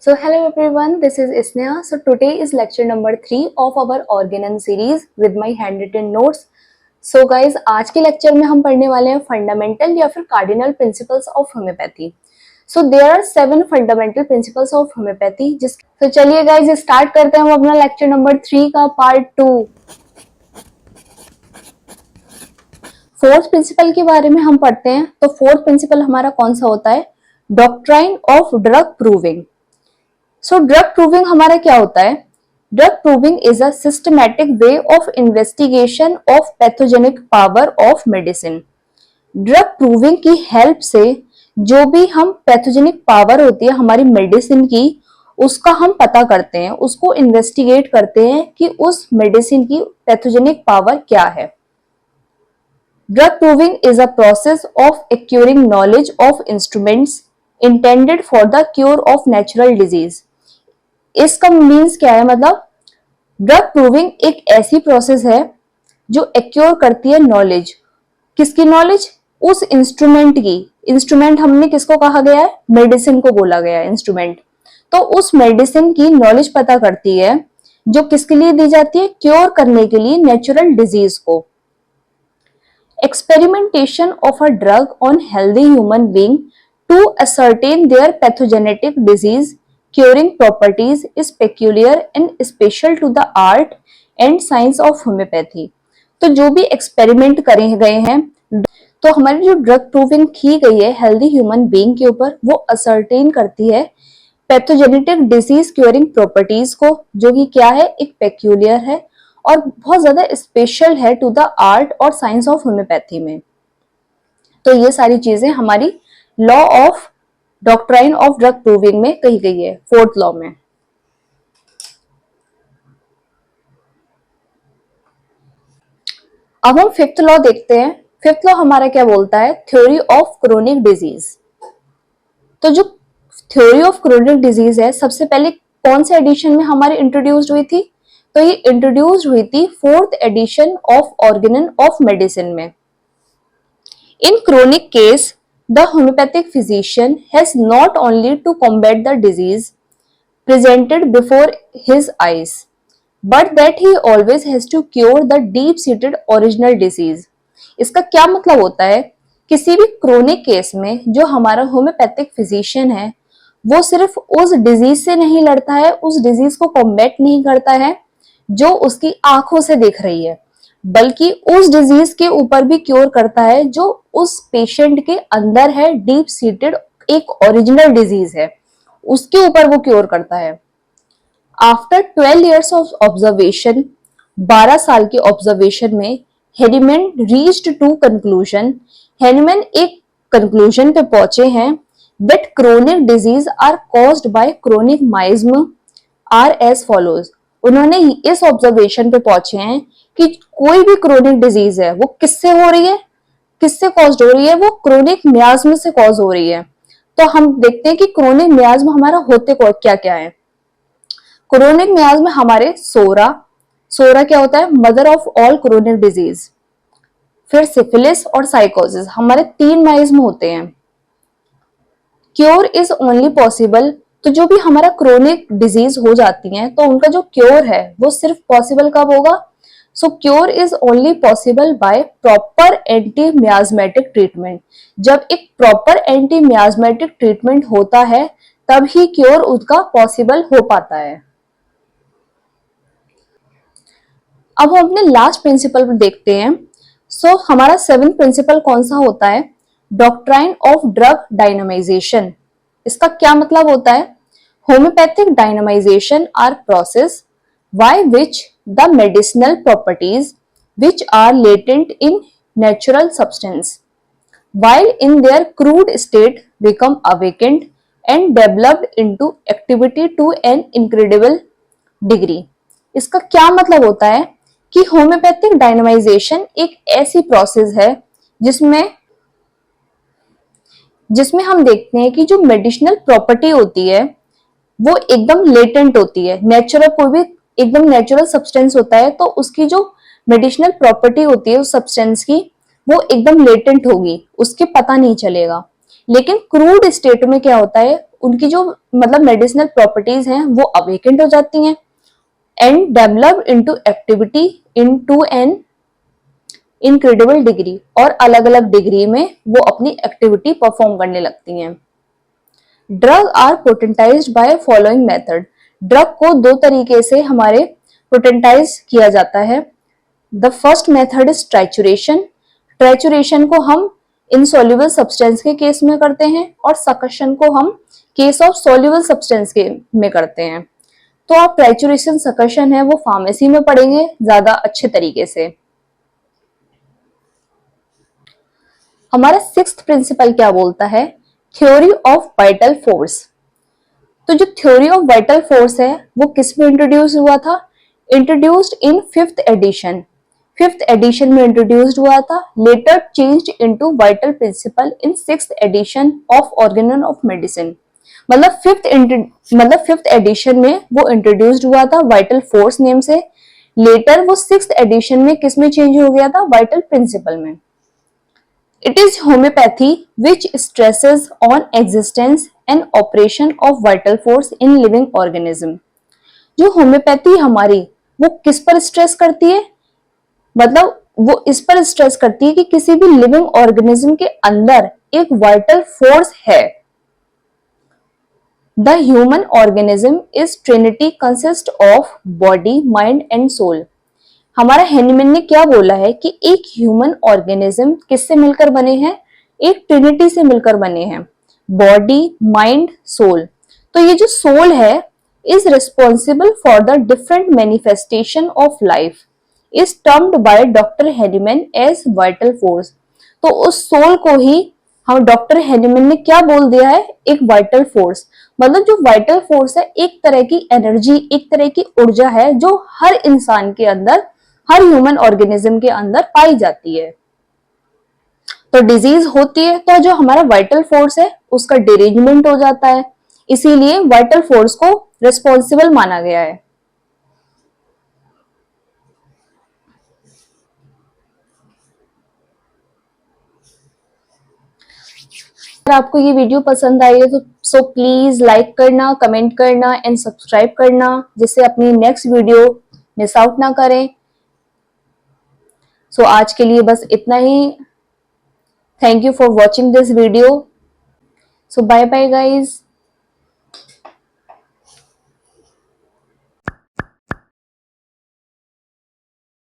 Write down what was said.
So hello everyone, this is Isneha. So today is lecture number 3 of our organon series with my handwritten notes. So guys, आज के lecture में हम पढ़ने वाले हैं fundamental या फिर cardinal principles of homeopathy. So there are 7 fundamental principles of homeopathy. तो चलिए गाइज स्टार्ट करते हैं हम अपना लेक्चर नंबर 3 का पार्ट 2. फोर्थ प्रिंसिपल के बारे में हम पढ़ते हैं. तो फोर्थ प्रिंसिपल हमारा कौन सा होता है? Doctrine of drug proving. So drug proving हमारा क्या होता है? Drug proving is a systematic way of investigation of pathogenic power of medicine. Drug proving की हेल्प से जो भी हम पैथोजेनिक पावर होती है हमारी मेडिसिन की, उसका हम पता करते हैं, उसको इन्वेस्टिगेट करते हैं कि उस मेडिसिन की पैथोजेनिक पावर क्या है. Drug proving is a process of occurring knowledge of instruments intended for the cure of natural disease. इसका मीन्स क्या है? मतलब ड्रग प्रूविंग एक ऐसी प्रोसेस है जो एक्योर करती है नॉलेज. किसकी नॉलेज? उस इंस्ट्रूमेंट की. इंस्ट्रूमेंट हमने किसको कहा गया है? मेडिसिन को बोला गया है इंस्ट्रूमेंट. तो उस मेडिसिन की नॉलेज पता करती है जो किसके लिए दी जाती है? क्योर करने के लिए नेचुरल डिजीज को. Experimentation of a drug on healthy human being to ascertain their pathogenic disease curing properties is peculiar and special to the art and science of homeopathy. तो जो भी एक्सपेरिमेंट करे गए हैं, तो हमारी जो ड्रग प्रूविंग की गई है हेल्दी ह्यूमन बीइंग के ऊपर, वो असर्टेन करती है पैथोजेनेटिक डिजीज क्योरिंग प्रॉपर्टीज को, जो कि क्या है? एक पेक्यूलियर है और बहुत ज्यादा स्पेशल है टू द आर्ट और साइंस ऑफ होम्योपैथी में. तो ये सारी चीजें हमारी law of doctrine of drug proving में कही गई है, फोर्थ लॉ में. अब हम फिफ्थ लॉ देखते हैं. फिफ्थ लॉ हमारा क्या बोलता है? Theory of chronic disease. तो जो थ्योरी ऑफ क्रोनिक डिजीज है, सबसे पहले कौन से एडिशन में हमारी इंट्रोड्यूस्ड हुई थी? तो ये इंट्रोड्यूस्ड हुई थी fourth edition of Organon of Medicine में. In chronic case the homeopathic physician has not only to combat the disease presented before his eyes, but that he always has to cure the deep-seated original disease. इसका क्या मतलब होता है? किसी भी chronic case में जो हमारा होम्योपैथिक फिजिशियन है, वो सिर्फ उस डिजीज से नहीं लड़ता है, उस डिजीज को कॉम्बैट नहीं करता है जो उसकी आंखों से दिख रही है, बल्कि उस डिजीज के ऊपर भी क्योर करता है जो उस पेशेंट के अंदर है, डीप सीटेड एक ओरिजिनल डिजीज है, उसके ऊपर वो क्योर करता है. आफ्टर 12 इयर्स ऑफ ऑब्जर्वेशन, 12 साल के ऑब्जर्वेशन में Hahnemann reached to conclusion. Hahnemann एक कंक्लूजन पे पहुंचे हैं that chronic disease are caused by chronic miasm are as follows. उन्होंने इस ऑब्जर्वेशन पे पहुंचे हैं कि कोई भी क्रोनिक डिजीज है वो किससे हो रही है, किससे कॉज हो रही है? वो क्रोनिक मियाज्म से कॉज हो रही है. तो हम देखते हैं कि क्रोनिक मियाज्म हमारा होते क्या क्या है. क्रोनिक मियाज्म हमारे सोरा क्या होता है? Mother of all chronic disease. फिर सिफिलिस और साइकोसिस, हमारे 3 मियाज्म होते हैं. Cure is only possible. तो जो भी हमारा क्रोनिक डिजीज हो जाती है, तो उनका जो क्योर है वो सिर्फ पॉसिबल कब होगा? So cure is only possible by proper anti-miasmatic treatment. जब एक proper anti-miasmatic treatment होता है तब ही क्योर उसका पॉसिबल हो पाता है. अब हम अपने लास्ट प्रिंसिपल पर देखते हैं. सो हमारा 7th प्रिंसिपल कौन सा होता है? Doctrine of drug dynamization. इसका क्या मतलब होता है? Homeopathic dynamization are process by which the medicinal properties which are latent in natural substance while in their crude state become awakened and developed into activity to an incredible degree. इसका क्या मतलब होता है कि होम्योपैथिक डायनामाइजेशन एक ऐसी process है जिसमें हम देखते हैं कि जो मेडिसिनल प्रॉपर्टी होती है वो एकदम लेटेंट होती है. नेचुरल कोई भी एकदम नेचुरल सब्सटेंस होता है तो उसकी जो मेडिसिनल प्रॉपर्टी होती है उस सब्सटेंस की, वो एकदम लेटेंट होगी, उसके पता नहीं चलेगा. लेकिन क्रूड स्टेट में क्या होता है? उनकी जो मतलब मेडिसिनल प्रॉपर्टीज हैं वो अवेकेंट हो जाती हैं and develop into activity into an incredible degree, और अलग अलग डिग्री में वो अपनी एक्टिविटी परफॉर्म करने लगती हैं। Drug are potentized by following method. Drug को दो तरीके से हमारे पोटेंटाइज किया जाता है। The first method is trituration. Trituration को हम इनसॉल्युबल सब्सटेंस के केस में करते हैं और सकशन को हम केस ऑफ सॉल्युबल सब्सटेंस के में करते हैं। तो आप ट्राइचुरेशन सकशन है वो फार्मेसी में पढ़ेंगे ज्यादा अच्छे तरीके से। हमारा सिक्स्थ प्रिंसिपल क्या बोलता है? Theory of vital force. तो जो थ्योरी ऑफ वाइटल फोर्स है वो किस में इंट्रोड्यूस हुआ था? Introduced in fifth edition. Fifth edition में इंट्रोड्यूस्ड हुआ था, later changed into vital principle in sixth edition of Organon of medicine. मतलब फिफ्थ एडिशन में वो इंट्रोड्यूस्ड हुआ था वाइटल फोर्स नेम से, लेटर वो सिक्स्थ एडिशन में किस में चेंज हो गया था? वाइटल प्रिंसिपल में। It is homeopathy which stresses on existence and operation of vital force in living organism. जो होम्योपैथी हमारी वो किस पर स्ट्रेस करती है? मतलब वो इस पर स्ट्रेस करती है कि किसी भी लिविंग ऑर्गेनिज्म के अंदर एक वाइटल फोर्स है। The human organism is trinity consist of body, mind and soul. हमारा हेनीमैन ने क्या बोला है कि एक ह्यूमन ऑर्गेनिज्म किससे मिलकर बने हैं? एक ट्रिनिटी से मिलकर बने हैं, बॉडी, माइंड, सोल। तो ये जो सोल है is responsible for the different manifestation of life, is termed by doctor Hahnemann as vital force. तो उस सोल को ही हम डॉक्टर हेनीमैन ने क्या बोल दिया है? एक वाइटल फोर्स। मतलब जो वाइटल फोर्स है एक तरह की एनर्जी, एक तरह की ऊर्जा है जो हर इंसान के अंदर, हर ह्यूमन ऑर्गेनिज्म के अंदर पाई जाती है। तो डिजीज होती है तो जो हमारा वाइटल फोर्स है उसका डिरेंजमेंट हो जाता है, इसीलिए वाइटल फोर्स को रिस्पॉन्सिबल माना गया है। अगर आपको ये वीडियो पसंद आई है तो सो प्लीज लाइक करना, कमेंट करना एंड सब्सक्राइब करना, जिससे अपनी नेक्स्ट वीडियो मिस आउट ना करें। सो आज के लिए बस इतना ही। Thank you for watching this video. So bye bye guys.